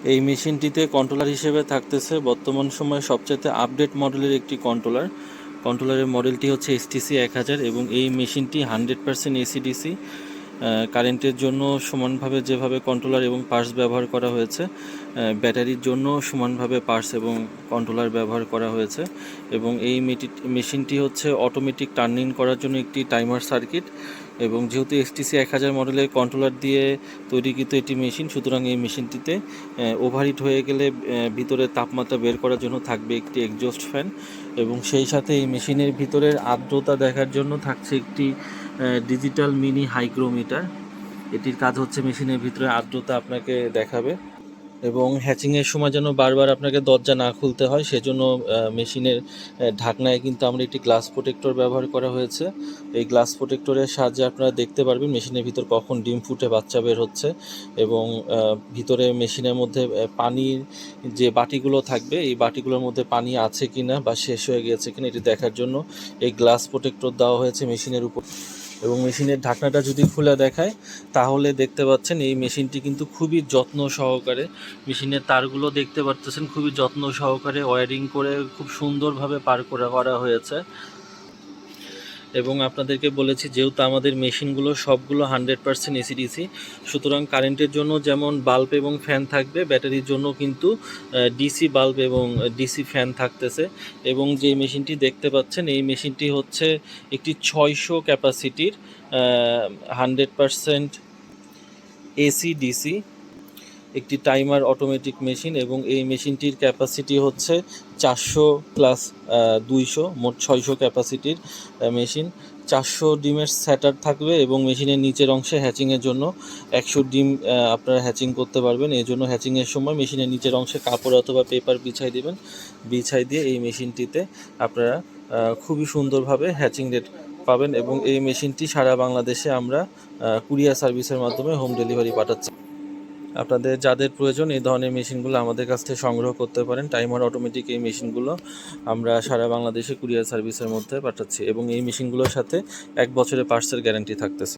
এই মেশিনটিতে কন্ট্রোলার হিসেবে থাকতেছে বর্তমান সময়ে সবচাইতে আপডেট মডেলের একটি কন্ট্রোলারের মডেলটি হচ্ছে এসটিসি 1000 এবং এই মেশিনটি 100% এসিডিসি কারেন্টের জন্য সমানভাবে যেভাবে কন্ট্রোলার এবং পার্স ব্যবহার করা হয়েছে, ব্যাটারির জন্য সমানভাবে পার্স এবং কন্ট্রোলার ব্যবহার করা হয়েছে। এবং এই মেশিনটি হচ্ছে অটোমেটিক টার্নিং করার জন্য একটি টাইমার সার্কিট, এবং যেহেতু এসটিসি 1000 মডেলের কন্ট্রোলার দিয়ে তৈরিকৃত এটি মেশিন, সুতরাং এই মেশিনটিতে ওভারহিট হয়ে গেলে ভিতরে তাপমাত্রা বের করার জন্য থাকবে একটি এক্সজস্ট ফ্যান, এবং সেই সাথে এই মেশিনের ভিতরের আর্দ্রতা দেখার জন্য থাকছে একটি ডিজিটাল মিনি হাইগ্রোমিটার। এটির কাজ হচ্ছে মেশিনের ভিতরে আর্দ্রতা আপনাকে দেখাবে, এবং হ্যাচিংয়ের সময় যেন বারবার আপনাকে দরজা না খুলতে হয় সেজন্য মেশিনের ঢাকনায় কিন্তু আমরা একটি গ্লাস প্রোটেক্টর ব্যবহার করা হয়েছে। এই গ্লাস প্রোটেক্টরের সাহায্যে আপনারা দেখতে পারবেন মেশিনের ভিতর কখন ডিম ফুটে বাচ্চা বের হচ্ছে, এবং ভিতরে মেশিনের মধ্যে পানির যে বাটিগুলো থাকবে এই বাটিগুলোর মধ্যে পানি আছে কিনা বা শেষ হয়ে গিয়েছে কিনা এটি দেখার জন্য এই গ্লাস প্রোটেক্টর দেওয়া হয়েছে মেশিনের উপর। এবং মেশিনের ঢাকনাটা যদি খুলে দেখায় তাহলে দেখতে পাচ্ছেন এই মেশিনটি কিন্তু খুবই যত্ন সহকারে, মেশিনের তারগুলো দেখতে পাচ্ছেন খুবই যত্ন সহকারে ওয়্যারিং করে খুব সুন্দরভাবে পার করা হয়েছে। এবং আপনাদেরকে বলেছি যেহেতু আমাদের মেশিনগুলো সবগুলো 100% এসিডিসি, সুতরাং কারেন্টের জন্য যেমন বাল্ব এবং ফ্যান থাকবে, ব্যাটারির জন্য কিন্তু ডিসি বাল্ব এবং ডিসি ফ্যান থাকতেছে। এবং যে মেশিনটি দেখতে পাচ্ছেন এই মেশিনটি হচ্ছে একটি 600 ক্যাপাসিটির 100% এসিডিসি একটি টাইমার অটোমেটিক মেশিন, এবং এই মেশিনটির ক্যাপাসিটি হচ্ছে 400 প্লাস 200, মোট 600 ক্যাপাসিটির মেশিন। 400 ডিমের স্যাটার থাকবে, এবং মেশিনের নিচের অংশে হ্যাচিংয়ের জন্য 100 ডিম আপনারা হ্যাচিং করতে পারবেন। এই জন্য হ্যাচিংয়ের সময় মেশিনের নিচের অংশে কাপড় অথবা পেপার বিছাই দেবেন, বিছাই দিয়ে এই মেশিনটিতে আপনারা খুবই সুন্দরভাবে হ্যাচিং রেট পাবেন। এবং এই মেশিনটি সারা বাংলাদেশে আমরা কুরিয়ার সার্ভিসের মাধ্যমে হোম ডেলিভারি পাঠাচ্ছি। আপনাদের যাদের প্রয়োজন এই ধরনের মেশিনগুলো আমাদের কাছ থেকে সংগ্রহ করতে পারেন। টাইমার অটোমেটিক এই মেশিনগুলো আমরা সারা বাংলাদেশে কুরিয়ার সার্ভিসের মধ্যে পাঠাচ্ছি, এবং এই মেশিনগুলোর সাথে 1 বছরের পার্টসের গ্যারান্টি থাকতেছে।